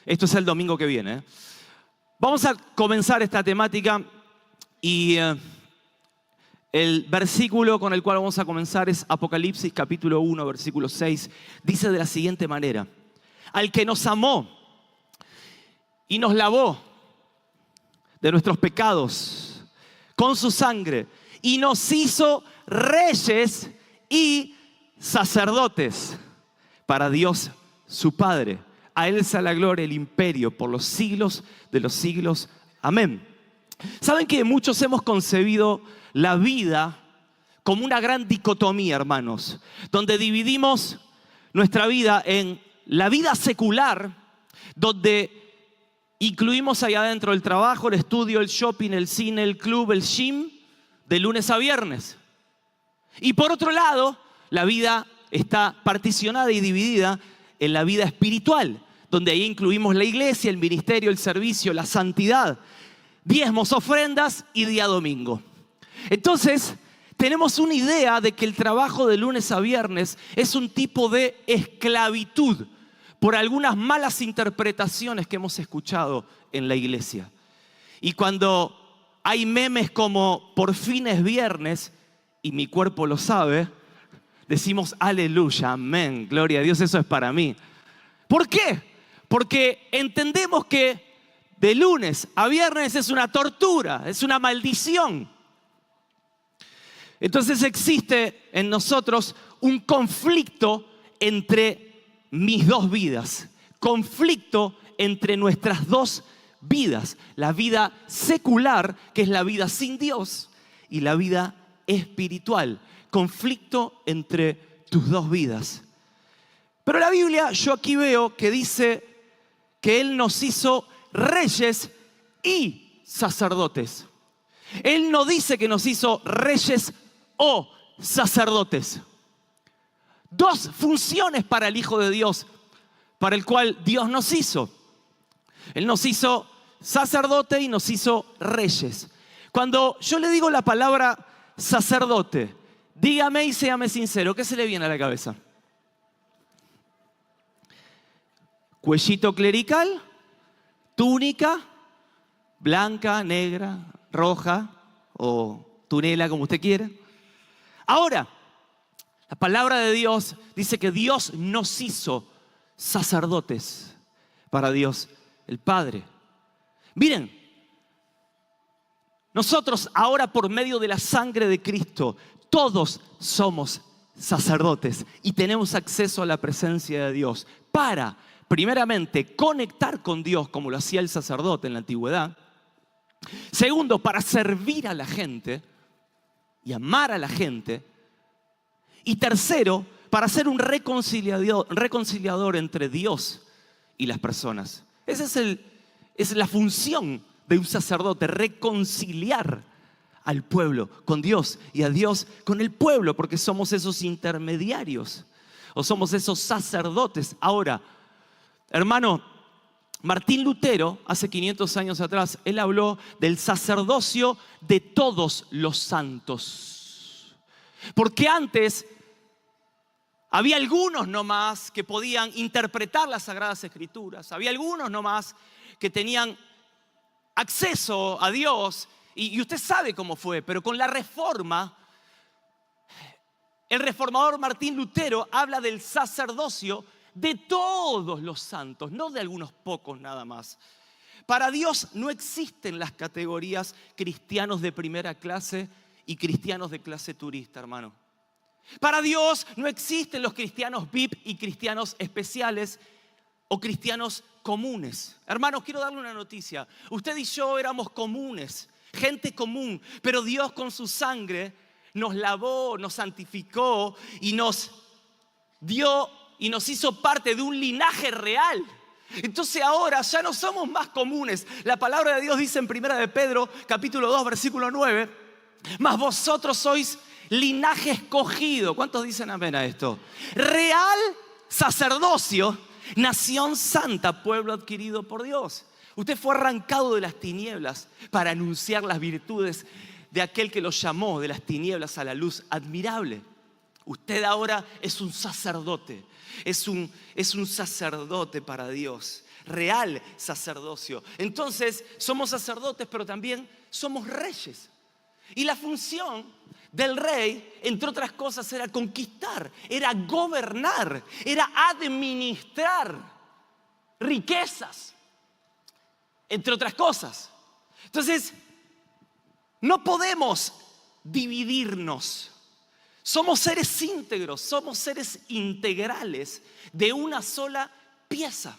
Esto es el domingo que viene, ¿eh? Vamos a comenzar esta temática y el versículo con el cual vamos a comenzar es Apocalipsis capítulo 1, versículo 6. Dice de la siguiente manera: al que nos amó y nos lavó de nuestros pecados con su sangre y nos hizo reyes y sacerdotes para Dios su Padre. A Él sea la gloria, el imperio por los siglos de los siglos. Amén. ¿Saben que muchos hemos concebido la vida como una gran dicotomía, hermanos? Donde dividimos nuestra vida en la vida secular, donde incluimos allá adentro el trabajo, el estudio, el shopping, el cine, el club, el gym, de lunes a viernes. Y por otro lado, la vida está particionada y dividida en la vida espiritual, donde ahí incluimos la iglesia, el ministerio, el servicio, la santidad, diezmos, ofrendas y día domingo. Entonces, tenemos una idea de que el trabajo de lunes a viernes es un tipo de esclavitud por algunas malas interpretaciones que hemos escuchado en la iglesia. Y cuando hay memes como "por fin es viernes" y mi cuerpo lo sabe, decimos aleluya, amén, gloria a Dios, eso es para mí. ¿Por qué? Porque entendemos que de lunes a viernes es una tortura, es una maldición. Entonces existe en nosotros un conflicto entre mis dos vidas, conflicto entre nuestras dos vidas, la vida secular, que es la vida sin Dios, y la vida espiritual, conflicto entre tus dos vidas. Pero la Biblia, yo aquí veo que dice que Él nos hizo reyes y sacerdotes. Él no dice que nos hizo reyes o sacerdotes. Dos funciones para el Hijo de Dios, para el cual Dios nos hizo. Él nos hizo sacerdote y nos hizo reyes. Cuando yo le digo la palabra sacerdote, dígame y séame sincero, ¿qué se le viene a la cabeza? Cuellito clerical, túnica, blanca, negra, roja o tunela, como usted quiera. Ahora, la palabra de Dios dice que Dios nos hizo sacerdotes para Dios el Padre. Miren, nosotros ahora por medio de la sangre de Cristo, todos somos sacerdotes y tenemos acceso a la presencia de Dios para, primeramente, conectar con Dios como lo hacía el sacerdote en la antigüedad. Segundo, para servir a la gente y amar a la gente. Y tercero, para ser un reconciliador entre Dios y las personas. Esa es la función de un sacerdote, reconciliar al pueblo con Dios y a Dios con el pueblo, porque somos esos intermediarios o somos esos sacerdotes. Ahora, hermano, Martín Lutero, hace 500 años atrás, él habló del sacerdocio de todos los santos. Porque antes había algunos nomás que podían interpretar las Sagradas Escrituras. Había algunos nomás que tenían acceso a Dios. Y usted sabe cómo fue, pero con la Reforma, el reformador Martín Lutero habla del sacerdocio de todos los santos, no de algunos pocos nada más. Para Dios no existen las categorías cristianos de primera clase y cristianos de clase turista, hermano. Para Dios no existen los cristianos VIP y cristianos especiales o cristianos comunes. Hermanos, quiero darle una noticia. Usted y yo éramos comunes, gente común, pero Dios con su sangre nos lavó, nos santificó y nos dio y nos hizo parte de un linaje real. Entonces ahora ya no somos más comunes. La palabra de Dios dice en 1 de Pedro, capítulo 2, versículo 9, mas vosotros sois linaje escogido. ¿Cuántos dicen amén a esto? Real sacerdocio, nación santa, pueblo adquirido por Dios. Usted fue arrancado de las tinieblas para anunciar las virtudes de aquel que los llamó de las tinieblas a la luz admirable. Usted ahora es un sacerdote, es un sacerdote para Dios. real sacerdocio. Entonces, somos sacerdotes, pero también somos reyes. Y la función del rey, entre otras cosas, era conquistar, era gobernar, era administrar riquezas, entre otras cosas. Entonces, no podemos dividirnos. Somos seres íntegros, somos seres integrales de una sola pieza.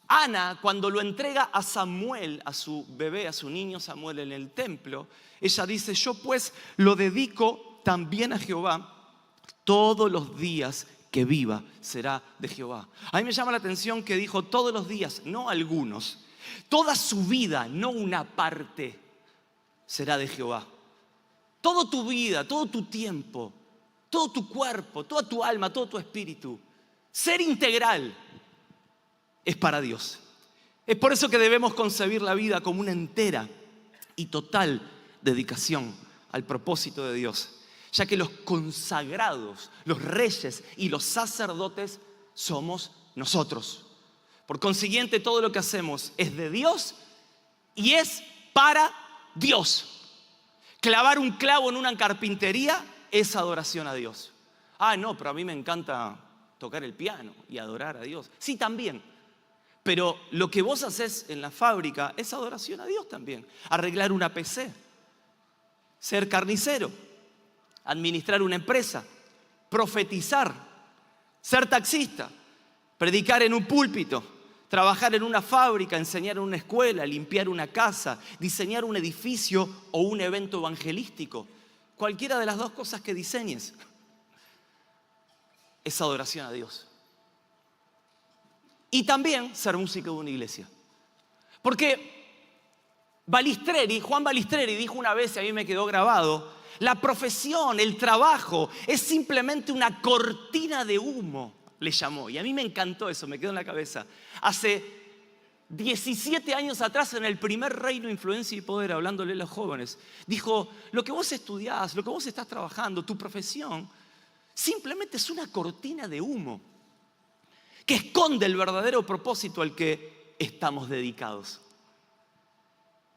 Ana, cuando lo entrega a Samuel, a su bebé, a su niño Samuel en el templo, ella dice: yo pues lo dedico también a Jehová, todos los días que viva será de Jehová. A mí me llama la atención que dijo todos los días, no algunos, toda su vida, no una parte, será de Jehová. Toda tu vida, todo tu tiempo, todo tu cuerpo, toda tu alma, todo tu espíritu, ser integral es para Dios. Es por eso que debemos concebir la vida como una entera y total dedicación al propósito de Dios, ya que los consagrados, los reyes y los sacerdotes somos nosotros. Por consiguiente, todo lo que hacemos es de Dios y es para Dios. Clavar un clavo en una carpintería es adoración a Dios. Ah, no, pero a mí me encanta tocar el piano y adorar a Dios. Sí, también. Pero lo que vos haces en la fábrica es adoración a Dios también. Arreglar una PC, ser carnicero, administrar una empresa, profetizar, ser taxista, predicar en un púlpito, trabajar en una fábrica, enseñar en una escuela, limpiar una casa, diseñar un edificio o un evento evangelístico. Cualquiera de las dos cosas que diseñes es adoración a Dios. Y también ser músico de una iglesia. Porque Juan Balistreri dijo una vez, y a mí me quedó grabado: la profesión, el trabajo es simplemente una cortina de humo, le llamó. Y a mí me encantó eso, me quedó en la cabeza. Hace 17 años atrás, en el primer Reino, Influencia y Poder, hablándole a los jóvenes, dijo: lo que vos estudiás, lo que vos estás trabajando, tu profesión, simplemente es una cortina de humo que esconde el verdadero propósito al que estamos dedicados.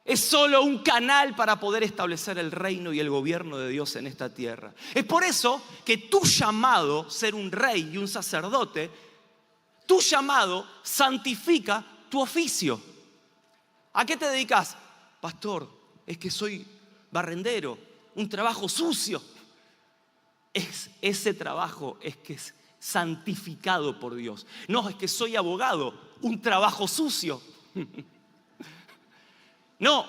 Es solo un canal para poder establecer el reino y el gobierno de Dios en esta tierra. Es por eso que tu llamado, ser un rey y un sacerdote, tu llamado santifica tu oficio. ¿A qué te dedicas? Pastor, es que soy barrendero, un trabajo sucio. Ese trabajo es que es santificado por Dios. No, es que soy abogado, un trabajo sucio. No,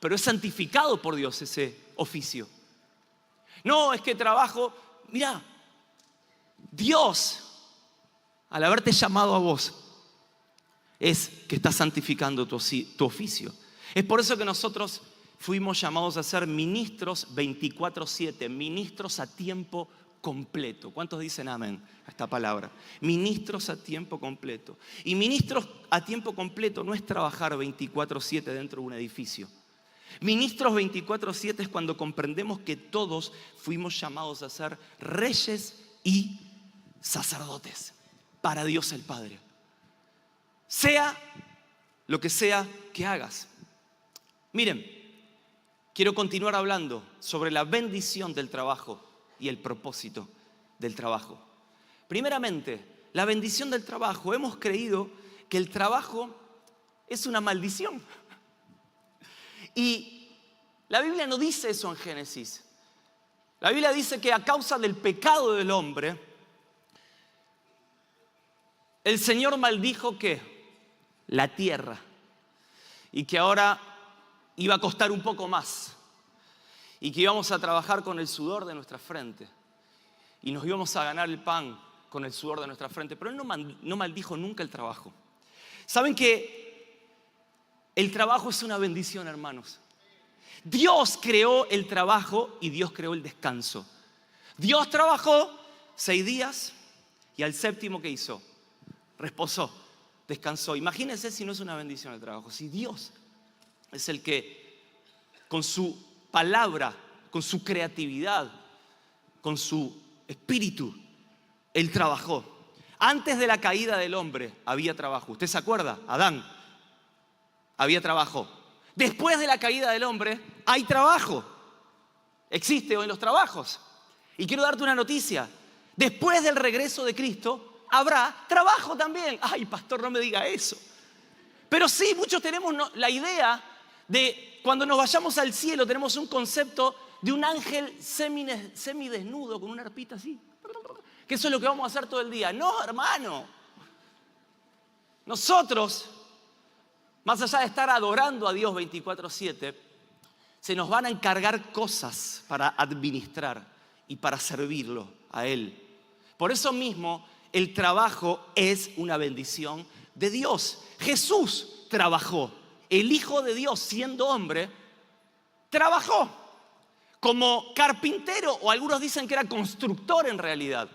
pero es santificado por Dios ese oficio. No, es que trabajo, mira, Dios, al haberte llamado a vos, es que está santificando tu oficio. Es por eso que nosotros fuimos llamados a ser ministros 24/7, ministros a tiempo completo. ¿Cuántos dicen amén a esta palabra? Ministros a tiempo completo. Y ministros a tiempo completo no es trabajar 24/7 dentro de un edificio. Ministros 24/7 es cuando comprendemos que todos fuimos llamados a ser reyes y sacerdotes para Dios el Padre. Sea lo que sea que hagas. Miren, quiero continuar hablando sobre la bendición del trabajo y el propósito del trabajo. Primeramente, la bendición del trabajo. Hemos creído que el trabajo es una maldición. Y la Biblia no dice eso en Génesis. La Biblia dice que a causa del pecado del hombre, el Señor maldijo ¿qué? La tierra. Y que ahora iba a costar un poco más. Y que íbamos a trabajar con el sudor de nuestra frente. Y nos íbamos a ganar el pan con el sudor de nuestra frente. Pero Él no maldijo nunca el trabajo. ¿Saben que el trabajo es una bendición, hermanos? Dios creó el trabajo y Dios creó el descanso. Dios trabajó 6 días y al séptimo, ¿qué hizo? Reposó, descansó. Imagínense si no es una bendición el trabajo. Si Dios es el que con su palabra, con su creatividad, con su espíritu, Él trabajó. Antes de la caída del hombre había trabajo. ¿Usted se acuerda? Adán, había trabajo. Después de la caída del hombre hay trabajo. Existe hoy los trabajos. Y quiero darte una noticia. Después del regreso de Cristo habrá trabajo también. Ay, pastor, no me diga eso. Pero sí, muchos tenemos la idea de cuando nos vayamos al cielo, tenemos un concepto de un ángel semidesnudo con una arpita así. Que eso es lo que vamos a hacer todo el día. No, hermano. Nosotros, más allá de estar adorando a Dios 24/7, se nos van a encargar cosas para administrar y para servirlo a Él. Por eso mismo, el trabajo es una bendición de Dios. Jesús trabajó. El Hijo de Dios, siendo hombre, trabajó como carpintero, o algunos dicen que era constructor en realidad.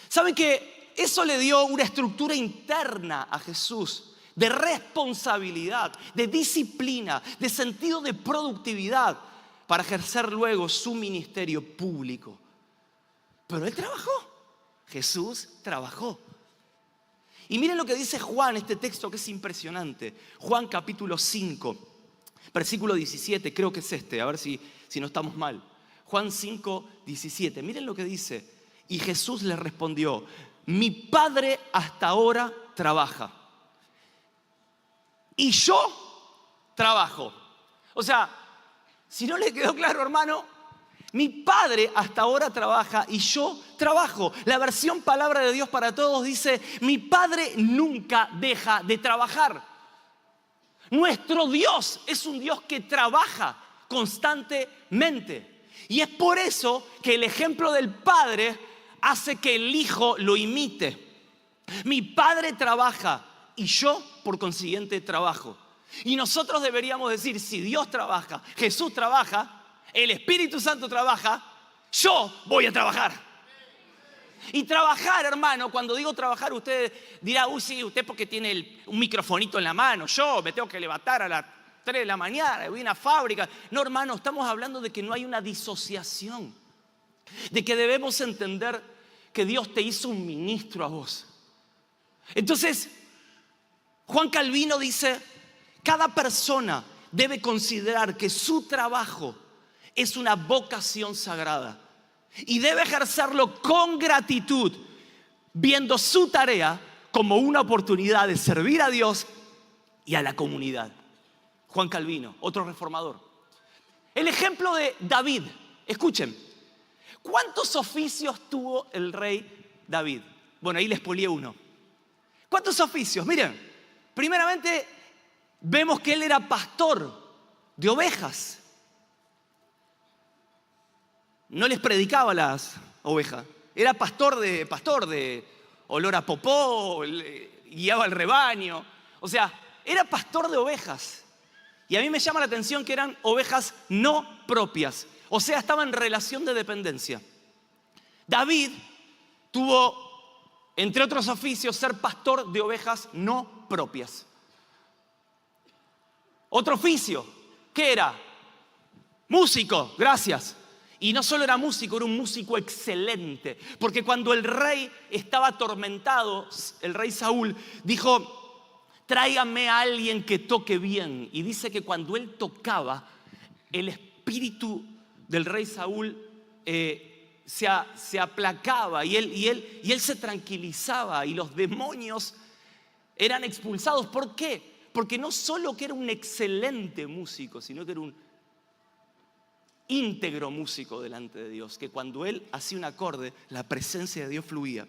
¿Saben que eso le dio una estructura interna a Jesús de responsabilidad, de disciplina, de sentido de productividad para ejercer luego su ministerio público? Pero Él trabajó. Jesús trabajó. Y miren lo que dice Juan, este texto que es impresionante. Juan capítulo 5, versículo 17, creo que es este, a ver si no estamos mal. Juan 5, 17, miren lo que dice. Y Jesús le respondió: mi Padre hasta ahora trabaja y yo trabajo. O sea, si no le quedó claro, hermano, mi Padre hasta ahora trabaja y yo trabajo. La versión Palabra de Dios para Todos dice: mi Padre nunca deja de trabajar. Nuestro Dios es un Dios que trabaja constantemente. Y es por eso que el ejemplo del Padre hace que el Hijo lo imite. Mi Padre trabaja y yo, por consiguiente, trabajo. Y nosotros deberíamos decir: si Dios trabaja, Jesús trabaja, el Espíritu Santo trabaja, yo voy a trabajar. Y trabajar, hermano, cuando digo trabajar, usted dirá: uy, sí, usted porque tiene un microfonito en la mano. Yo me tengo que levantar a las 3 de la mañana, voy a una fábrica. No, hermano, estamos hablando de que no hay una disociación. De que debemos entender que Dios te hizo un ministro a vos. Entonces, Juan Calvino dice: cada persona debe considerar que su trabajo es una vocación sagrada y debe ejercerlo con gratitud, viendo su tarea como una oportunidad de servir a Dios y a la comunidad. Juan Calvino, otro reformador. El ejemplo de David, escuchen. ¿Cuántos oficios tuvo el rey David? Bueno, ahí les polié uno. ¿Cuántos oficios? Miren, primeramente vemos que él era pastor de ovejas. No les predicaba las ovejas. Era pastor de olor a popó, guiaba el rebaño. O sea, era pastor de ovejas. Y a mí me llama la atención que eran ovejas no propias. O sea, estaba en relación de dependencia. David tuvo, entre otros oficios, ser pastor de ovejas no propias. Otro oficio, ¿qué era? Músico, gracias. Y no solo era músico, era un músico excelente. Porque cuando el rey estaba atormentado, el rey Saúl dijo: tráigame a alguien que toque bien. Y dice que cuando él tocaba, el espíritu del rey Saúl se aplacaba y él se tranquilizaba y los demonios eran expulsados. ¿Por qué? Porque no solo que era un excelente músico, sino que era un íntegro músico delante de Dios, que cuando él hacía un acorde, la presencia de Dios fluía.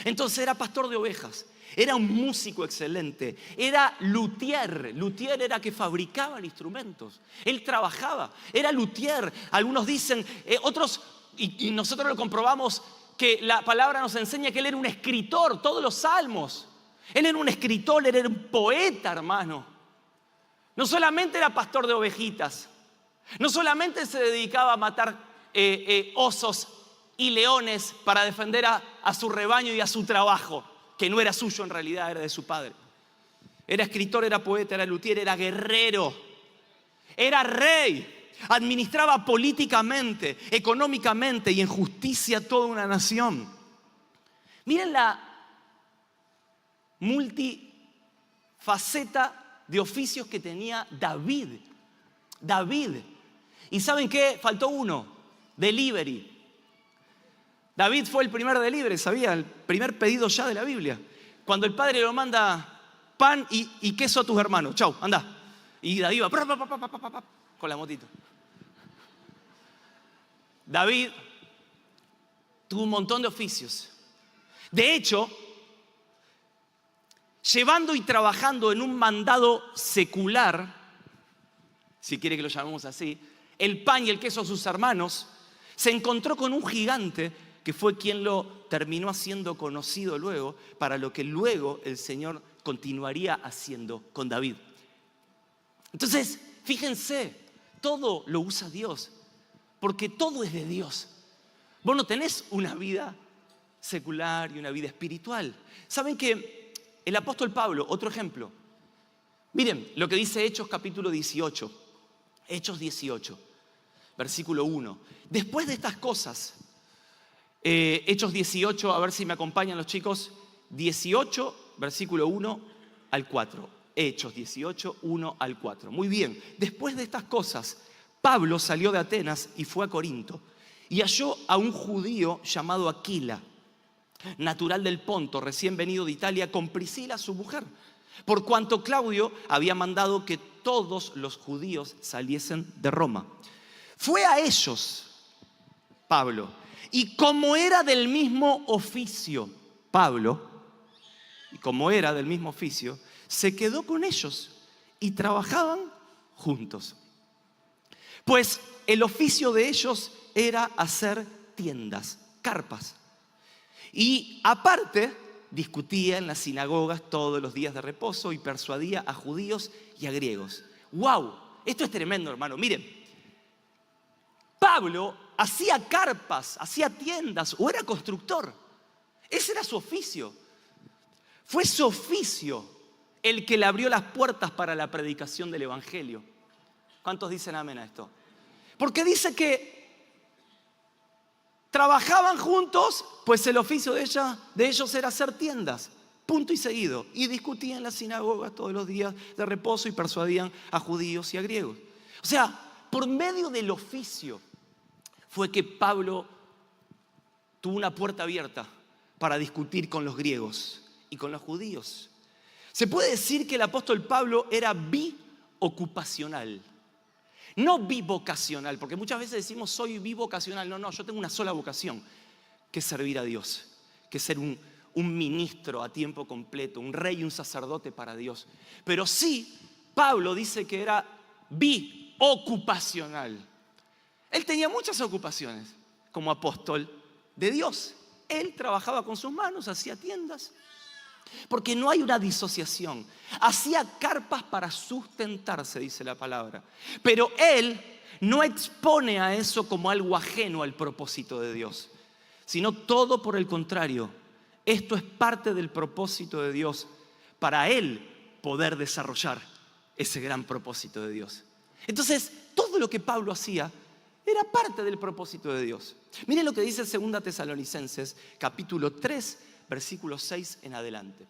Entonces era pastor de ovejas, era un músico excelente, era luthier. Luthier era que fabricaban instrumentos. Él trabajaba, era luthier. Algunos dicen, otros, y nosotros lo comprobamos, que la palabra nos enseña que él era un escritor, todos los salmos. Él era un escritor, él era un poeta, hermano. No solamente era pastor de ovejitas, no solamente se dedicaba a matar osos y leones para defender a su rebaño y a su trabajo, que no era suyo en realidad, era de su padre. Era escritor, era poeta, era luthier, era guerrero, era rey, administraba políticamente, económicamente y en justicia toda una nación. Miren la multifaceta de oficios que tenía David. ¿Y saben qué? Faltó uno, delivery. David fue el primer delivery, ¿sabía? El primer pedido ya de la Biblia. Cuando el padre lo manda pan y queso a tus hermanos. Chau, anda. Y David va con la motito. David tuvo un montón de oficios. De hecho, llevando y trabajando en un mandado secular, si quiere que lo llamemos así, el pan y el queso a sus hermanos, se encontró con un gigante que fue quien lo terminó haciendo conocido luego, para lo que luego el Señor continuaría haciendo con David. Entonces, fíjense, todo lo usa Dios, porque todo es de Dios. Vos no tenés una vida secular y una vida espiritual. ¿Saben que el apóstol Pablo, otro ejemplo? Miren lo que dice Hechos capítulo 18. Hechos 18, versículo 1. Después de estas cosas, Hechos 18, a ver si me acompañan los chicos, 18, versículo 1 al 4. Hechos 18, 1 al 4. Muy bien, después de estas cosas, Pablo salió de Atenas y fue a Corinto y halló a un judío llamado Aquila, natural del Ponto, recién venido de Italia, con Priscila su mujer, por cuanto Claudio había mandado que todos los judíos saliesen de Roma. Fue a ellos, Pablo, y como era del mismo oficio, se quedó con ellos y trabajaban juntos. Pues el oficio de ellos era hacer tiendas, carpas. Y aparte, discutía en las sinagogas todos los días de reposo y persuadía a judíos y a griegos. ¡Wow! Esto es tremendo, hermano. Miren, Pablo hacía carpas, hacía tiendas o era constructor. Ese era su oficio. Fue su oficio el que le abrió las puertas para la predicación del evangelio. ¿Cuántos dicen amén a esto? Porque dice que trabajaban juntos, pues el oficio de ellos era hacer tiendas, punto y seguido. Y discutían en las sinagogas todos los días de reposo y persuadían a judíos y a griegos. O sea, por medio del oficio fue que Pablo tuvo una puerta abierta para discutir con los griegos y con los judíos. Se puede decir que el apóstol Pablo era biocupacional. No bivocacional, porque muchas veces decimos soy bivocacional. No, yo tengo una sola vocación, que es servir a Dios, que es ser un ministro a tiempo completo, un rey y un sacerdote para Dios. Pero sí, Pablo dice que era biocupacional. Él tenía muchas ocupaciones como apóstol de Dios. Él trabajaba con sus manos, hacía tiendas. Porque no hay una disociación. Hacía carpas para sustentarse, dice la palabra. Pero él no expone a eso como algo ajeno al propósito de Dios, sino todo por el contrario. Esto es parte del propósito de Dios para él poder desarrollar ese gran propósito de Dios. Entonces, todo lo que Pablo hacía era parte del propósito de Dios. Miren lo que dice 2 Tesalonicenses, capítulo 3, versículo 6 en adelante.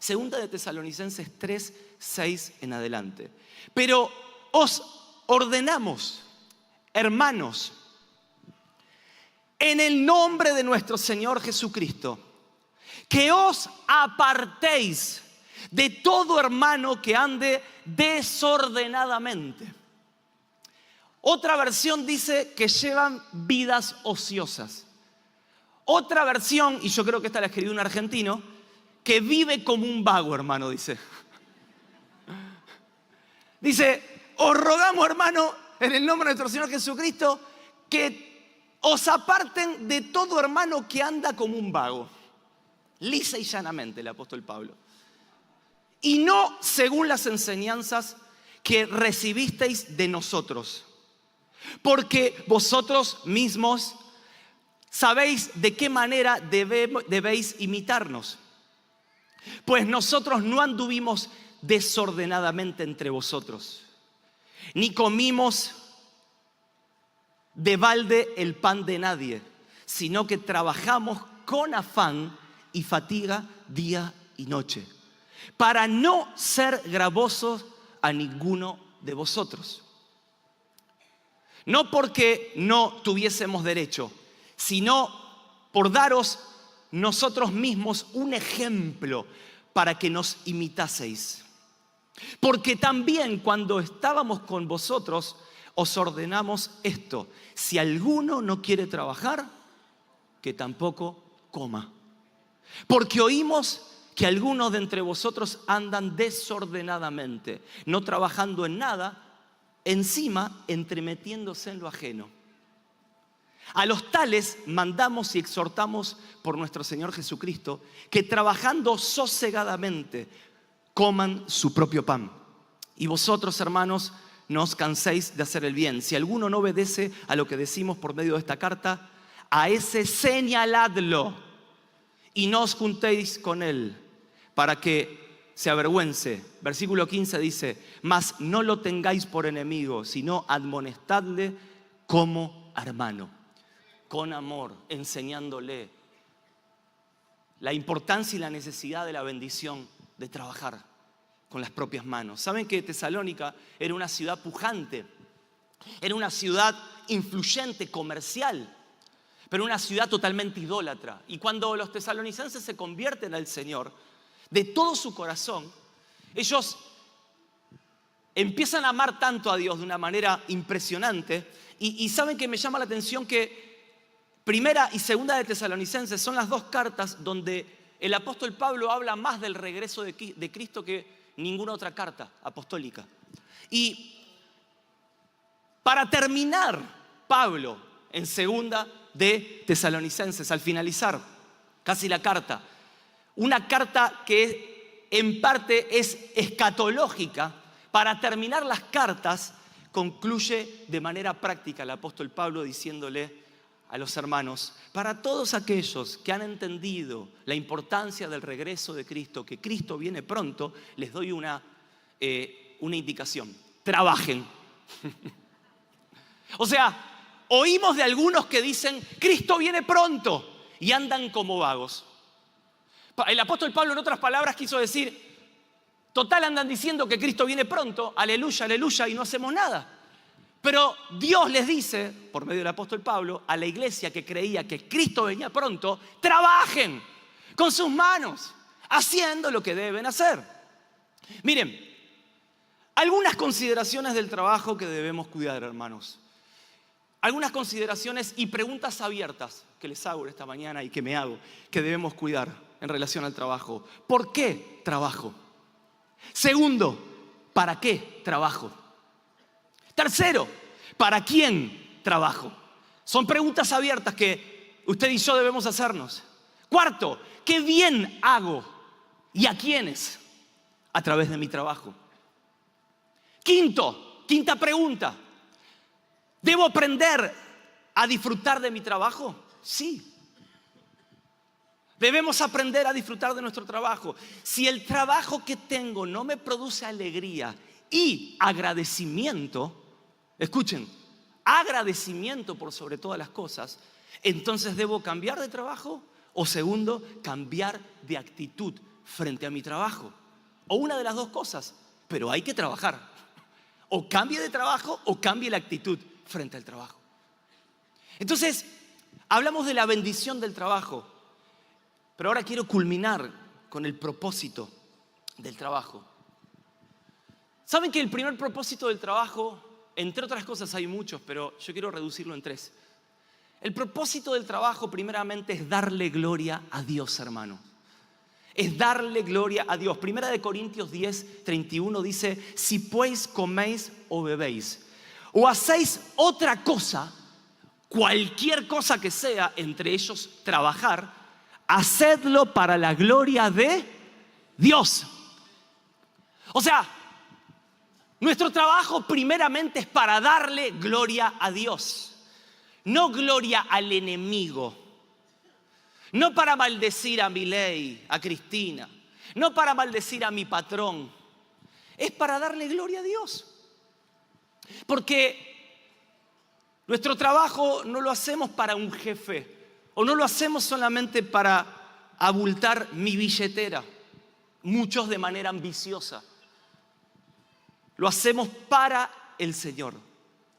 2 Tesalonicenses 3, 6 en adelante. Pero os ordenamos, hermanos, en el nombre de nuestro Señor Jesucristo, que os apartéis de todo hermano que ande desordenadamente. Otra versión dice que llevan vidas ociosas. Otra versión, y yo creo que esta la escribió un argentino, que vive como un vago, hermano, dice. Dice, os rogamos, hermano, en el nombre de nuestro Señor Jesucristo, que os aparten de todo hermano que anda como un vago. Lisa y llanamente el apóstol Pablo. Y no según las enseñanzas que recibisteis de nosotros. Porque vosotros mismos sabéis de qué manera debéis imitarnos. Pues nosotros no anduvimos desordenadamente entre vosotros, ni comimos de balde el pan de nadie, sino que trabajamos con afán y fatiga día y noche, para no ser gravosos a ninguno de vosotros. No porque no tuviésemos derecho, sino por daros nosotros mismos un ejemplo para que nos imitaseis. Porque también cuando estábamos con vosotros os ordenamos esto: si alguno no quiere trabajar, que tampoco coma. Porque oímos que algunos de entre vosotros andan desordenadamente, no trabajando en nada, encima entremetiéndose en lo ajeno. A los tales mandamos y exhortamos por nuestro Señor Jesucristo que trabajando sosegadamente coman su propio pan. Y vosotros, hermanos, no os canséis de hacer el bien. Si alguno no obedece a lo que decimos por medio de esta carta, a ese señaladlo y no os juntéis con él para que se avergüence. Versículo 15 dice: mas no lo tengáis por enemigo, sino admonestadle como hermano, con amor, enseñándole la importancia y la necesidad de la bendición de trabajar con las propias manos. Saben que Tesalónica era una ciudad pujante, era una ciudad influyente, comercial, pero una ciudad totalmente idólatra. Y cuando los tesalonicenses se convierten al Señor de todo su corazón, ellos empiezan a amar tanto a Dios de una manera impresionante. Y saben que me llama la atención que Primera y Segunda de Tesalonicenses son las dos cartas donde el apóstol Pablo habla más del regreso de Cristo que ninguna otra carta apostólica. Y para terminar, Pablo en Segunda de Tesalonicenses, al finalizar casi la carta, una carta que en parte es escatológica, para terminar las cartas concluye de manera práctica el apóstol Pablo diciéndole a los hermanos: para todos aquellos que han entendido la importancia del regreso de Cristo, que Cristo viene pronto, les doy una indicación: trabajen. O sea, oímos de algunos que dicen Cristo viene pronto y andan como vagos. El apóstol Pablo, en otras palabras, quiso decir: total, andan diciendo que Cristo viene pronto, aleluya, aleluya, y no hacemos nada. Pero Dios les dice, por medio del apóstol Pablo, a la iglesia que creía que Cristo venía pronto: trabajen con sus manos, haciendo lo que deben hacer. Miren, algunas consideraciones del trabajo que debemos cuidar, hermanos. Algunas consideraciones y preguntas abiertas que les hago esta mañana y que me hago, que debemos cuidar en relación al trabajo. ¿Por qué trabajo? Segundo, ¿para qué trabajo? Tercero, ¿para quién trabajo? Son preguntas abiertas que usted y yo debemos hacernos. Cuarto, ¿qué bien hago y a quiénes a través de mi trabajo? Quinta pregunta, ¿debo aprender a disfrutar de mi trabajo? Sí. Debemos aprender a disfrutar de nuestro trabajo. Si el trabajo que tengo no me produce alegría y agradecimiento, escuchen, agradecimiento por sobre todas las cosas, entonces debo cambiar de trabajo, o segundo, cambiar de actitud frente a mi trabajo. O una de las dos cosas, pero hay que trabajar. O cambie de trabajo o cambie la actitud frente al trabajo. Entonces, hablamos de la bendición del trabajo, pero ahora quiero culminar con el propósito del trabajo. ¿Saben que el primer propósito del trabajo, entre otras cosas hay muchos, pero yo quiero reducirlo en 3? El propósito del trabajo primeramente es darle gloria a Dios, hermano. Es darle gloria a Dios. Primera de Corintios 10:31 dice: si pues coméis o bebéis o hacéis otra cosa, cualquier cosa que sea, entre ellos trabajar, hacedlo para la gloria de Dios. O sea, nuestro trabajo primeramente es para darle gloria a Dios, no gloria al enemigo. No para maldecir a Milei, a Cristina, no para maldecir a mi patrón. Es para darle gloria a Dios. Porque nuestro trabajo no lo hacemos para un jefe, o no lo hacemos solamente para abultar mi billetera, muchos de manera ambiciosa. Lo hacemos para el Señor.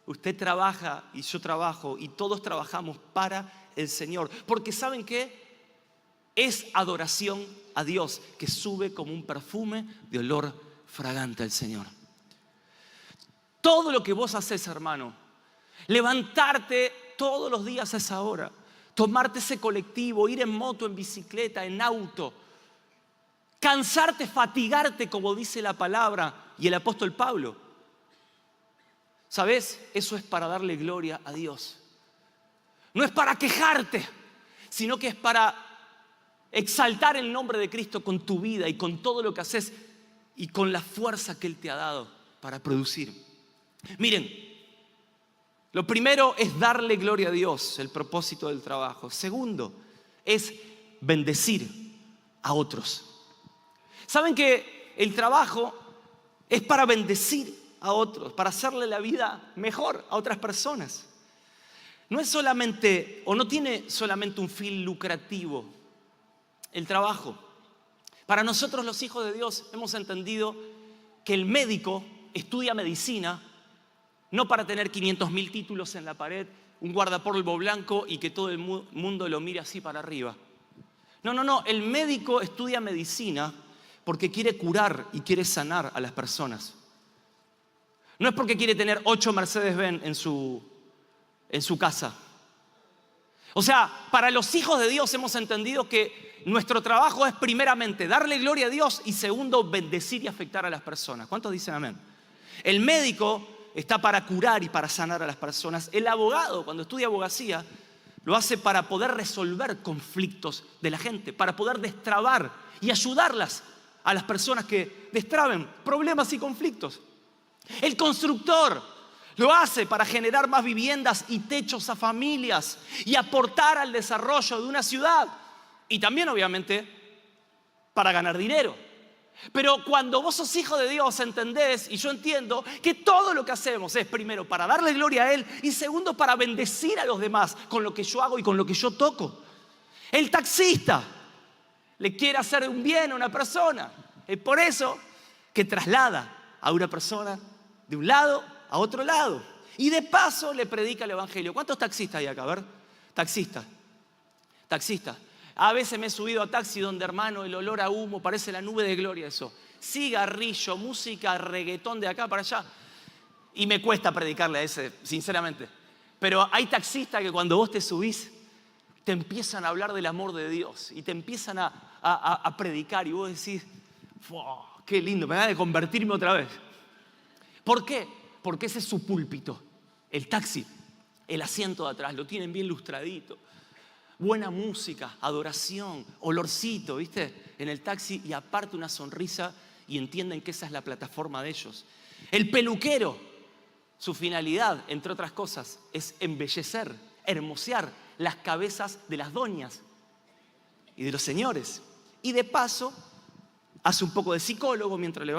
Usted trabaja y yo trabajo y todos trabajamos para el Señor. Porque ¿saben qué? Es adoración a Dios que sube como un perfume de olor fragante al Señor. Todo lo que vos haces, hermano, levantarte todos los días a esa hora, tomarte ese colectivo, ir en moto, en bicicleta, en auto, cansarte, fatigarte, como dice la palabra y el apóstol Pablo. ¿Sabes? Eso es para darle gloria a Dios. No es para quejarte, sino que es para exaltar el nombre de Cristo con tu vida y con todo lo que haces y con la fuerza que Él te ha dado para producir. Miren, lo primero es darle gloria a Dios, el propósito del trabajo. Segundo, es bendecir a otros. ¿Saben que el trabajo es para bendecir a otros, para hacerle la vida mejor a otras personas? No es solamente, o no tiene solamente un fin lucrativo el trabajo. Para nosotros los hijos de Dios hemos entendido que el médico estudia medicina no para tener 500.000 títulos en la pared, un guardapolvo blanco y que todo el mundo lo mire así para arriba. No, el médico estudia medicina porque quiere curar y quiere sanar a las personas. No es porque quiere tener 8 Mercedes-Benz en su casa. O sea, para los hijos de Dios hemos entendido que nuestro trabajo es primeramente darle gloria a Dios y segundo, bendecir y afectar a las personas. ¿Cuántos dicen amén? El médico está para curar y para sanar a las personas. El abogado, cuando estudia abogacía, lo hace para poder resolver conflictos de la gente, para poder destrabar y ayudarlas a las personas que destraben problemas y conflictos. El constructor lo hace para generar más viviendas y techos a familias y aportar al desarrollo de una ciudad. Y también, obviamente, para ganar dinero. Pero cuando vos sos hijo de Dios, entendés, y yo entiendo, que todo lo que hacemos es primero para darle gloria a Él y segundo para bendecir a los demás con lo que yo hago y con lo que yo toco. El taxista le quiere hacer un bien a una persona. Es por eso que traslada a una persona de un lado a otro lado. Y de paso le predica el evangelio. ¿Cuántos taxistas hay acá? A ver, taxistas. A veces me he subido a taxi donde, hermano, el olor a humo parece la nube de gloria eso. Cigarrillo, música, reggaetón de acá para allá. Y me cuesta predicarle a ese, sinceramente. Pero hay taxistas que cuando vos te subís, te empiezan a hablar del amor de Dios. Y te empiezan a predicar. Y vos decís, qué lindo, me da de convertirme otra vez. ¿Por qué? Porque ese es su púlpito. El taxi, el asiento de atrás, lo tienen bien lustradito. Buena música, adoración, olorcito, ¿viste? En el taxi y aparte una sonrisa y entienden que esa es la plataforma de ellos. El peluquero, su finalidad, entre otras cosas, es embellecer, hermosear las cabezas de las doñas y de los señores. Y de paso, hace un poco de psicólogo mientras le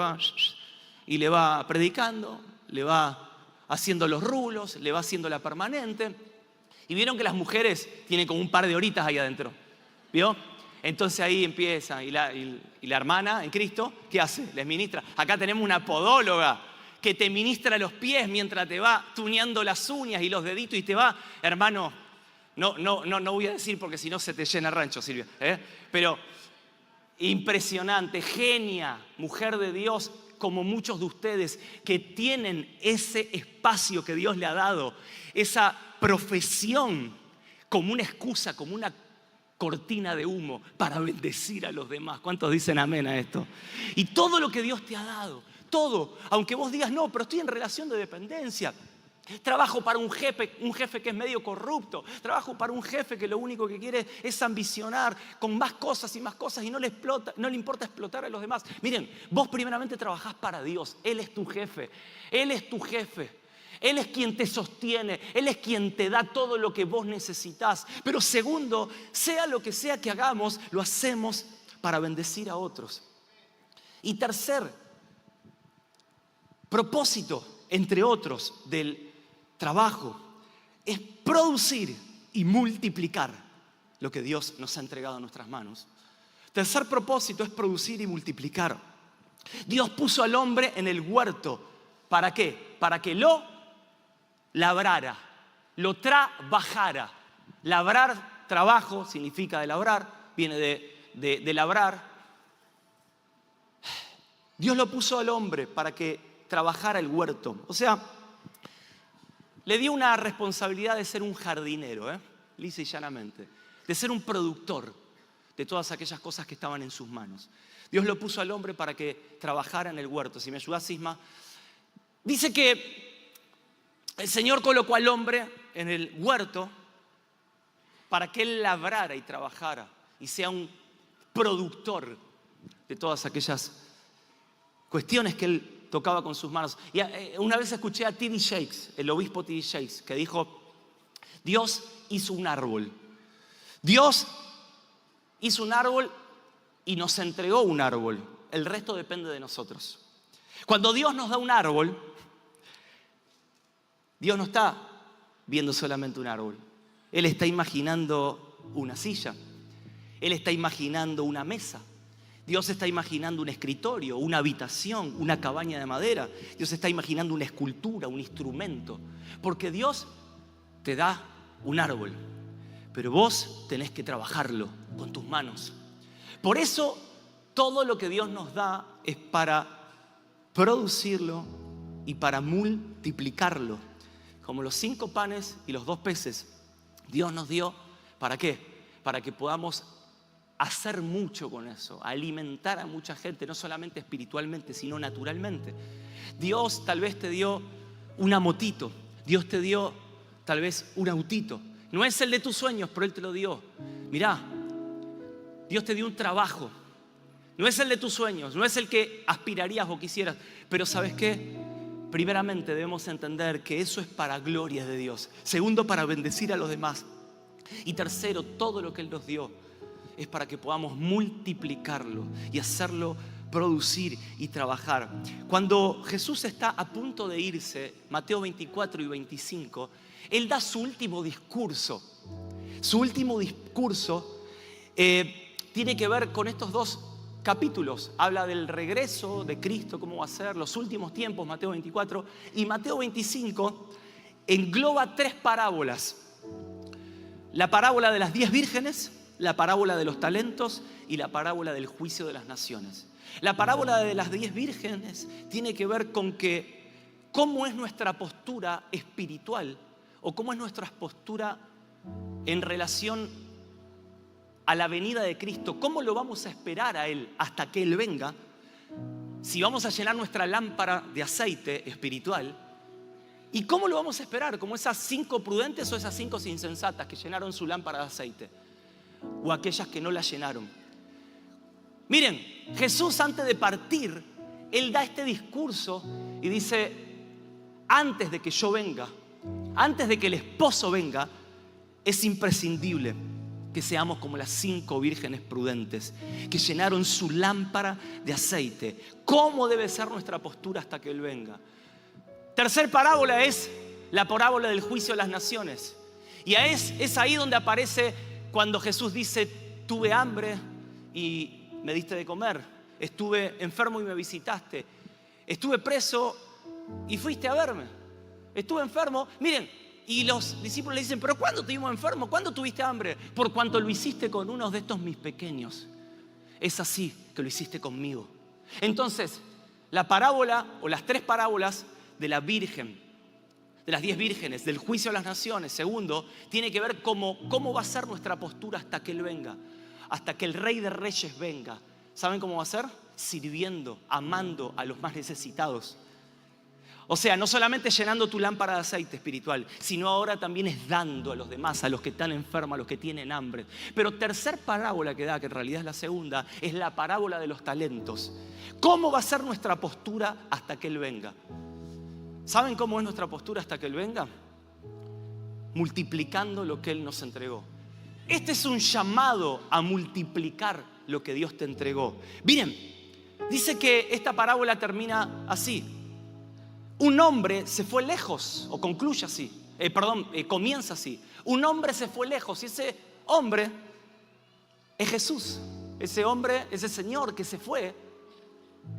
va predicando, le va haciendo los rulos, le va haciendo la permanente. Y vieron que las mujeres tienen como un par de horitas ahí adentro, ¿vio? Entonces ahí empieza, y la hermana en Cristo, ¿qué hace? Les ministra. Acá tenemos una podóloga que te ministra los pies mientras te va tuneando las uñas y los deditos y te va, hermano, no voy a decir porque si no se te llena el rancho, Silvia, pero impresionante, genia, mujer de Dios, como muchos de ustedes que tienen ese espacio que Dios le ha dado, esa profesión como una excusa, como una cortina de humo para bendecir a los demás. ¿Cuántos dicen amén a esto? Y todo lo que Dios te ha dado, todo, aunque vos digas, no, pero estoy en relación de dependencia. Trabajo para un jefe que es medio corrupto. Trabajo para un jefe que lo único que quiere es ambicionar con más cosas y más cosas y no le importa explotar a los demás. Miren, vos primeramente trabajás para Dios. Él es tu jefe. Él es tu jefe. Él es quien te sostiene. Él es quien te da todo lo que vos necesitas. Pero segundo, sea lo que sea que hagamos, lo hacemos para bendecir a otros. Y tercer propósito, entre otros, del trabajo es producir y multiplicar lo que Dios nos ha entregado en nuestras manos. Tercer propósito es producir y multiplicar. Dios puso al hombre en el huerto. ¿Para qué? Para que lo labrara, lo trabajara. Labrar, trabajo, significa de labrar, viene de labrar. Dios lo puso al hombre para que trabajara el huerto. O sea, le dio una responsabilidad de ser un jardinero, lisa y llanamente, de ser un productor de todas aquellas cosas que estaban en sus manos. Dios lo puso al hombre para que trabajara en el huerto. Si me ayudas, Isma. Dice que el Señor colocó al hombre en el huerto para que él labrara y trabajara y sea un productor de todas aquellas cuestiones que él tocaba con sus manos. Y una vez escuché a T.D. Jakes, el obispo T.D. Jakes, que dijo: Dios hizo un árbol. Dios hizo un árbol y nos entregó un árbol. El resto depende de nosotros. Cuando Dios nos da un árbol, Dios no está viendo solamente un árbol. Él está imaginando una silla. Él está imaginando una mesa. Dios está imaginando un escritorio, una habitación, una cabaña de madera. Dios está imaginando una escultura, un instrumento. Porque Dios te da un árbol, pero vos tenés que trabajarlo con tus manos. Por eso todo lo que Dios nos da es para producirlo y para multiplicarlo. Como los 5 panes y los 2 peces, Dios nos dio, ¿para qué? Para que podamos hacer mucho con eso, alimentar a mucha gente, no solamente espiritualmente, sino naturalmente. Dios tal vez te dio una motito, Dios te dio tal vez un autito. No es el de tus sueños, pero Él te lo dio. Mirá, Dios te dio un trabajo. No es el de tus sueños, no es el que aspirarías o quisieras. Pero ¿sabes qué? Primeramente debemos entender que eso es para gloria de Dios. Segundo, para bendecir a los demás. Y tercero, todo lo que Él nos dio es para que podamos multiplicarlo y hacerlo producir y trabajar. Cuando Jesús está a punto de irse, Mateo 24 y 25, Él da su último discurso. Su último discurso tiene que ver con estos 2 capítulos. Habla del regreso de Cristo, cómo va a ser, los últimos tiempos, Mateo 24. Y Mateo 25 engloba 3 parábolas. La parábola de las 10 vírgenes, la parábola de los talentos y la parábola del juicio de las naciones. La parábola de las 10 vírgenes tiene que ver con que cómo es nuestra postura espiritual o cómo es nuestra postura en relación a la venida de Cristo. ¿Cómo lo vamos a esperar a Él hasta que Él venga? Si vamos a llenar nuestra lámpara de aceite espiritual. ¿Y cómo lo vamos a esperar? ¿Como esas 5 prudentes o esas 5 insensatas que llenaron su lámpara de aceite? ¿O aquellas que no la llenaron? Miren, Jesús antes de partir, Él da este discurso y dice: antes de que yo venga, antes de que el esposo venga, es imprescindible que seamos como las 5 vírgenes prudentes que llenaron su lámpara de aceite. ¿Cómo debe ser nuestra postura hasta que Él venga? Tercer parábola es la parábola del juicio de las naciones. Y es ahí donde aparece cuando Jesús dice: tuve hambre y me diste de comer, estuve enfermo y me visitaste, estuve preso y fuiste a verme, estuve enfermo. Miren, y los discípulos le dicen: ¿pero cuándo te vimos enfermo? ¿Cuándo tuviste hambre? Por cuanto lo hiciste con uno de estos mis pequeños, es así que lo hiciste conmigo. Entonces, la parábola o las 3 parábolas de la virgen, de las 10 vírgenes, del juicio a las naciones, segundo, tiene que ver cómo va a ser nuestra postura hasta que Él venga, hasta que el Rey de Reyes venga. ¿Saben cómo va a ser? Sirviendo, amando a los más necesitados. O sea, no solamente llenando tu lámpara de aceite espiritual, sino ahora también es dando a los demás, a los que están enfermos, a los que tienen hambre. Pero tercer parábola que da, que en realidad es la segunda, es la parábola de los talentos. ¿Cómo va a ser nuestra postura hasta que Él venga? ¿Saben cómo es nuestra postura hasta que Él venga? Multiplicando lo que Él nos entregó. Este es un llamado a multiplicar lo que Dios te entregó. Miren, dice que esta parábola termina así. Un hombre se fue lejos, o concluye así, comienza así. Un hombre se fue lejos y ese hombre es Jesús. ese hombre, ese señor que se fue,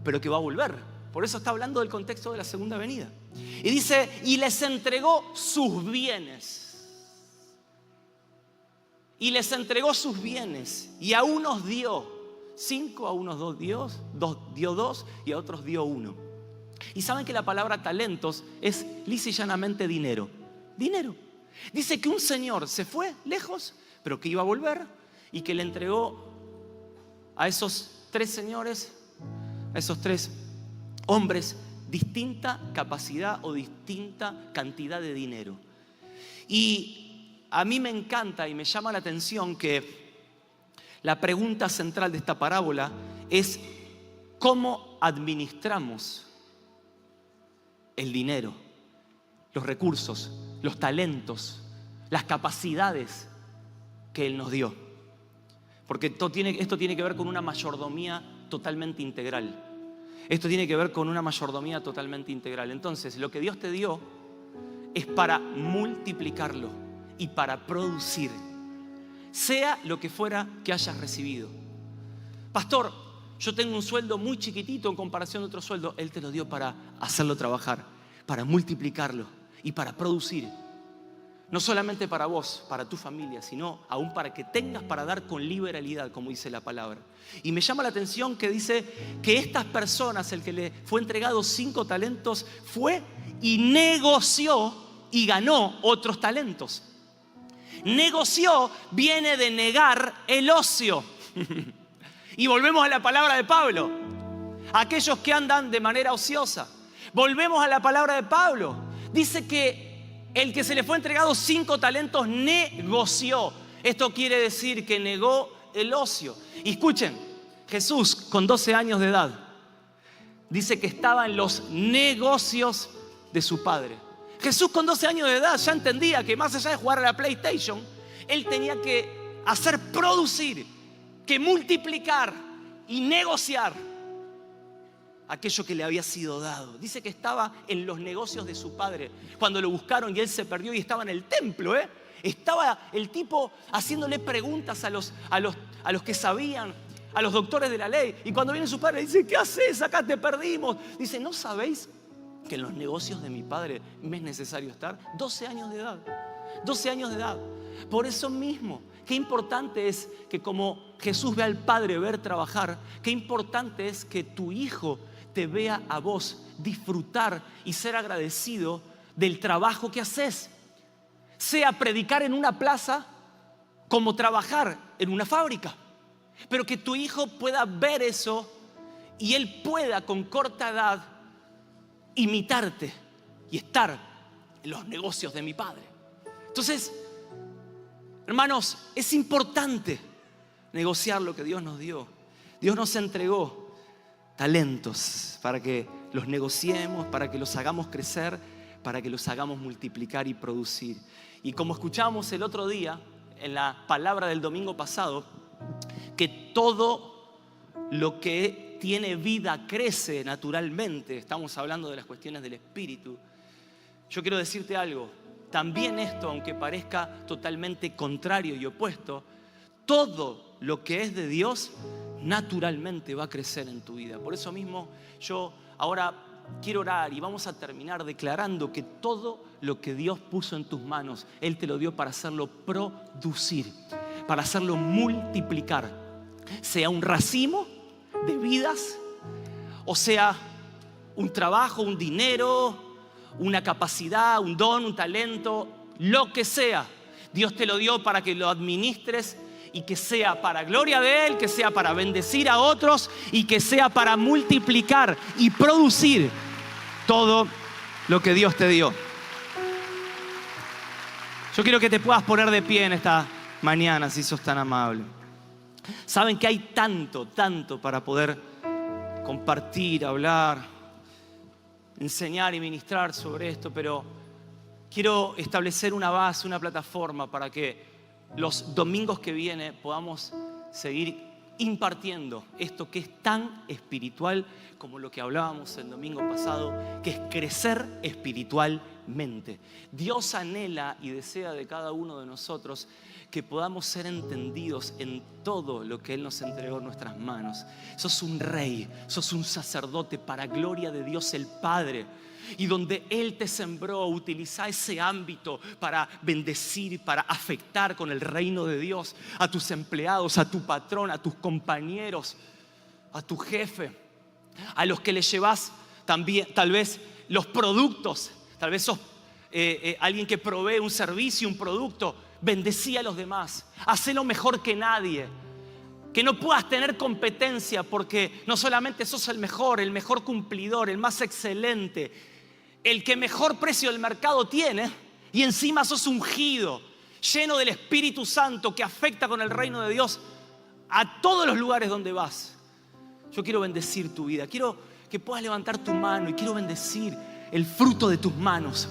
pero que va a volver. Por eso está hablando del contexto de la segunda venida. Y dice, y les entregó sus bienes. Y les entregó sus bienes. Y a unos dio 5, a unos dio 2 y a otros dio 1. Y saben que la palabra talentos es lisa y llanamente dinero. Dinero. Dice que un señor se fue lejos, pero que iba a volver y que le entregó a esos 3 señores, a esos 3 hombres, distinta capacidad o distinta cantidad de dinero. Y a mí me encanta y me llama la atención que la pregunta central de esta parábola es cómo administramos el dinero, los recursos, los talentos, las capacidades que Él nos dio. Porque esto tiene que ver con una mayordomía totalmente integral. Esto tiene que ver con una mayordomía totalmente integral. Entonces, lo que Dios te dio es para multiplicarlo y para producir, sea lo que fuera que hayas recibido. Pastor, yo tengo un sueldo muy chiquitito en comparación a otro sueldo. Él te lo dio para hacerlo trabajar, para multiplicarlo y para producir. No solamente para vos, para tu familia, sino aún para que tengas para dar con liberalidad, como dice la palabra. Y me llama la atención que dice que estas personas, el que le fue entregado 5 talentos, fue y negoció y ganó otros talentos. Negoció viene de negar el ocio. Y volvemos a la palabra de Pablo. Aquellos que andan de manera ociosa. Volvemos a la palabra de Pablo. Dice que el que se le fue entregado 5 talentos negoció. Esto quiere decir que negó el ocio. Y escuchen, Jesús con 12 años de edad dice que estaba en los negocios de su padre. Jesús con 12 años de edad ya entendía que más allá de jugar a la PlayStation, Él tenía que hacer producir, que multiplicar y negociar aquello que le había sido dado. Dice que estaba en los negocios de su padre. Cuando lo buscaron y él se perdió y estaba en el templo, estaba el tipo haciéndole preguntas a los que sabían, a los doctores de la ley. Y cuando viene su padre dice, ¿qué haces? Acá te perdimos. Dice, ¿no sabéis que en los negocios de mi padre me es necesario estar? 12 años de edad. 12 años de edad. Por eso mismo, qué importante es que como Jesús ve al Padre ver trabajar, qué importante es que tu hijo te vea a vos disfrutar y ser agradecido del trabajo que haces. Sea predicar en una plaza como trabajar en una fábrica. Pero que tu hijo pueda ver eso y él pueda con corta edad imitarte y estar en los negocios de mi Padre. Entonces, hermanos, es importante negociar lo que Dios nos dio. Dios nos entregó talentos para que los negociemos, para que los hagamos crecer, para que los hagamos multiplicar y producir. Y como escuchábamos el otro día, en la palabra del domingo pasado, que todo lo que tiene vida crece naturalmente. Estamos hablando de las cuestiones del espíritu. Yo quiero decirte algo. También esto, aunque parezca totalmente contrario y opuesto, todo lo que es de Dios naturalmente va a crecer en tu vida. Por eso mismo yo ahora quiero orar y vamos a terminar declarando que todo lo que Dios puso en tus manos, Él te lo dio para hacerlo producir, para hacerlo multiplicar. Sea un racimo de vidas, o sea un trabajo, un dinero, una capacidad, un don, un talento, lo que sea. Dios te lo dio para que lo administres y que sea para gloria de Él, que sea para bendecir a otros y que sea para multiplicar y producir todo lo que Dios te dio. Yo quiero que te puedas poner de pie en esta mañana, si sos tan amable. Saben que hay tanto para poder compartir, hablar, enseñar y ministrar sobre esto, pero quiero establecer una base, una plataforma para que los domingos que vienen podamos seguir impartiendo esto que es tan espiritual como lo que hablábamos el domingo pasado, que es crecer espiritualmente. Dios anhela y desea de cada uno de nosotros que podamos ser entendidos en todo lo que Él nos entregó en nuestras manos. Sos un rey, sos un sacerdote para gloria de Dios el Padre. Y donde Él te sembró, utiliza ese ámbito para bendecir, para afectar con el reino de Dios a tus empleados, a tu patrón, a tus compañeros, a tu jefe, a los que le llevas también, tal vez los productos, tal vez sos alguien que provee un servicio, un producto. Bendecí a los demás, hacelo mejor que nadie. Que no puedas tener competencia porque no solamente sos el mejor cumplidor, el más excelente, el que mejor precio del mercado tiene, y encima sos ungido, lleno del Espíritu Santo que afecta con el reino de Dios a todos los lugares donde vas. Yo quiero bendecir tu vida, quiero que puedas levantar tu mano y quiero bendecir el fruto de tus manos.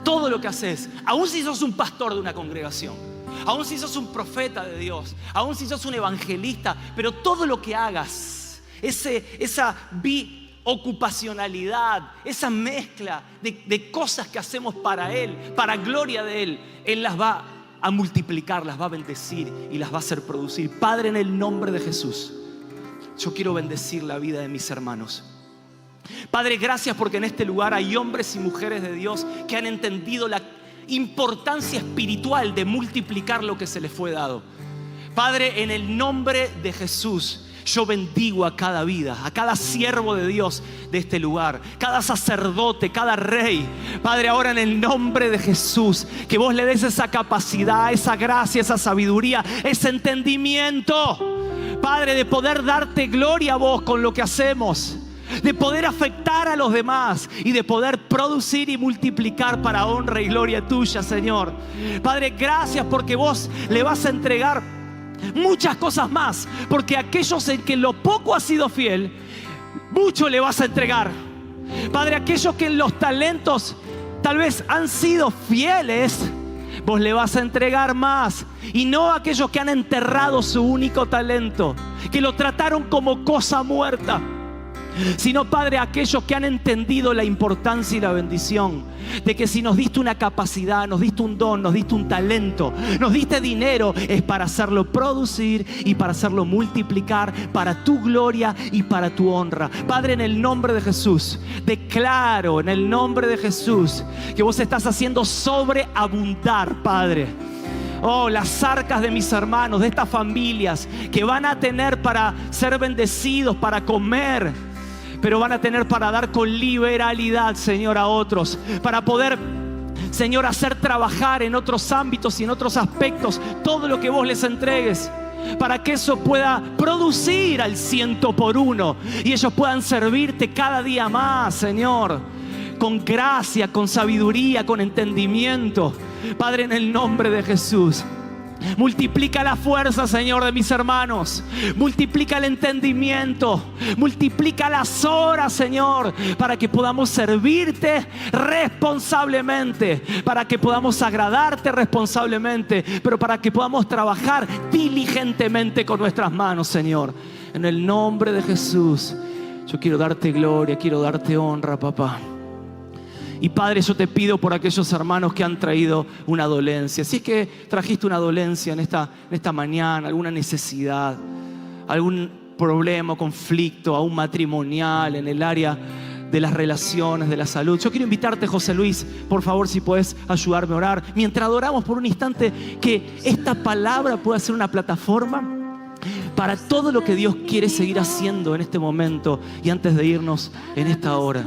Todo lo que haces, aun si sos un pastor de una congregación, aun si sos un profeta de Dios, aun si sos un evangelista, pero todo lo que hagas, esa ocupacionalidad, esa mezcla de cosas que hacemos para Él, para gloria de Él, Él las va a multiplicar, las va a bendecir y las va a hacer producir. Padre, en el nombre de Jesús, yo quiero bendecir la vida de mis hermanos. Padre, gracias porque en este lugar hay hombres y mujeres de Dios que han entendido la importancia espiritual de multiplicar lo que se les fue dado. Padre, en el nombre de Jesús, yo bendigo a cada vida, a cada siervo de Dios de este lugar, cada sacerdote, cada rey. Padre, ahora en el nombre de Jesús, que vos le des esa capacidad, esa gracia, esa sabiduría, ese entendimiento, Padre, de poder darte gloria a vos con lo que hacemos, de poder afectar a los demás y de poder producir y multiplicar para honra y gloria tuya, Señor. Padre, gracias porque vos le vas a entregar muchas cosas más, porque aquellos en que lo poco has sido fiel, mucho le vas a entregar. Padre, aquellos que en los talentos tal vez han sido fieles, vos le vas a entregar más. Y no a aquellos que han enterrado su único talento, que lo trataron como cosa muerta, sino, Padre, aquellos que han entendido la importancia y la bendición de que si nos diste una capacidad, nos diste un don, nos diste un talento, nos diste dinero, es para hacerlo producir y para hacerlo multiplicar para tu gloria y para tu honra. Padre, en el nombre de Jesús, declaro en el nombre de Jesús que vos estás haciendo sobreabundar, Padre, las arcas de mis hermanos, de estas familias que van a tener para ser bendecidos, para comer, pero van a tener para dar con liberalidad, Señor, a otros, para poder, Señor, hacer trabajar en otros ámbitos y en otros aspectos todo lo que vos les entregues, para que eso pueda producir al 100% y ellos puedan servirte cada día más, Señor, con gracia, con sabiduría, con entendimiento. Padre, en el nombre de Jesús, multiplica la fuerza, Señor, de mis hermanos. Multiplica el entendimiento. Multiplica las horas, Señor, para que podamos servirte responsablemente, para que podamos agradarte responsablemente, pero para que podamos trabajar diligentemente con nuestras manos, Señor. En el nombre de Jesús, yo quiero darte gloria, quiero darte honra, papá. Y Padre, yo te pido por aquellos hermanos que han traído una dolencia. Si es que trajiste una dolencia en esta mañana, alguna necesidad, algún problema, conflicto, aún matrimonial, en el área de las relaciones, de la salud, yo quiero invitarte, José Luis, por favor, si puedes ayudarme a orar. Mientras adoramos por un instante, que esta palabra pueda ser una plataforma para todo lo que Dios quiere seguir haciendo en este momento y antes de irnos en esta hora.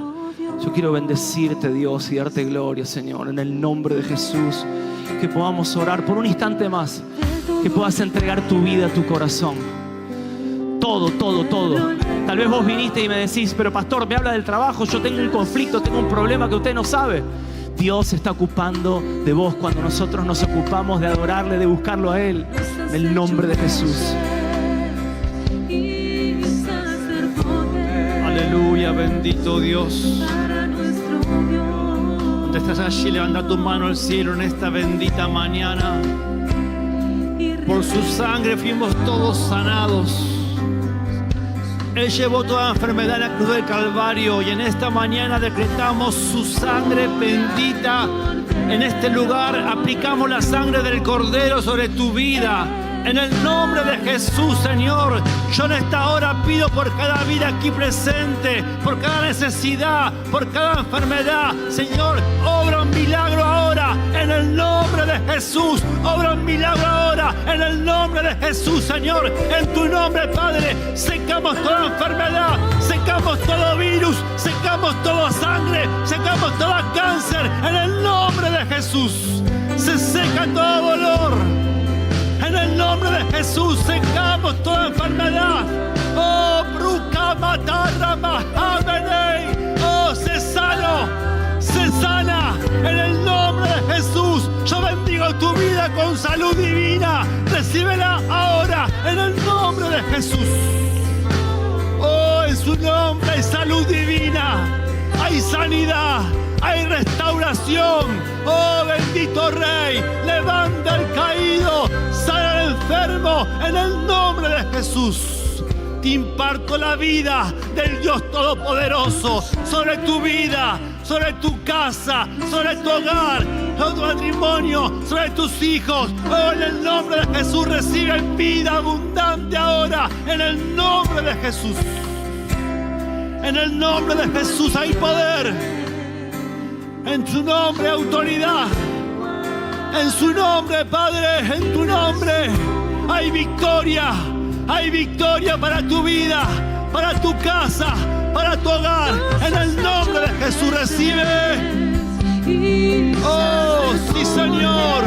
Yo quiero bendecirte, Dios, y darte gloria, Señor, en el nombre de Jesús. Que podamos orar por un instante más. Que puedas entregar tu vida, tu corazón. Todo. Tal vez vos viniste y me decís, pero pastor, me habla del trabajo, yo tengo un conflicto, tengo un problema que usted no sabe. Dios se está ocupando de vos cuando nosotros nos ocupamos de adorarle, de buscarlo a Él. En el nombre de Jesús. Aleluya, bendito Dios. Donde estás allí, levanta tu mano al cielo en esta bendita mañana. Por su sangre fuimos todos sanados. Él llevó toda enfermedad en la cruz del Calvario y en esta mañana decretamos su sangre bendita. En este lugar aplicamos la sangre del Cordero sobre tu vida. En el nombre de Jesús, Señor, yo en esta hora pido por cada vida aquí presente, por cada necesidad, por cada enfermedad. Señor, obra un milagro ahora, en el nombre de Jesús. Obra un milagro ahora, en el nombre de Jesús, Señor. En tu nombre, Padre, secamos toda enfermedad, secamos todo virus, secamos toda sangre, secamos todo cáncer, en el nombre de Jesús. Se seca todo dolor. En el nombre de Jesús secamos toda enfermedad. Oh, bruca matarra mahabenei. Oh, se sana. En el nombre de Jesús. Yo bendigo tu vida con salud divina. Recíbela ahora en el nombre de Jesús. Oh, en su nombre hay salud divina. Hay sanidad. Hay restauración. Oh, bendito Rey. Levanta al caído. Sana al enfermo. En el nombre de Jesús. Te imparto la vida del Dios Todopoderoso sobre tu vida, sobre tu casa, sobre tu hogar, sobre tu matrimonio, sobre tus hijos. Oh, en el nombre de Jesús reciben vida abundante ahora. En el nombre de Jesús. En el nombre de Jesús hay poder. En tu nombre autoridad. En su nombre, Padre, en tu nombre hay victoria. Hay victoria para tu vida, para tu casa, para tu hogar. En el nombre de Jesús recibe. Oh, sí, Señor.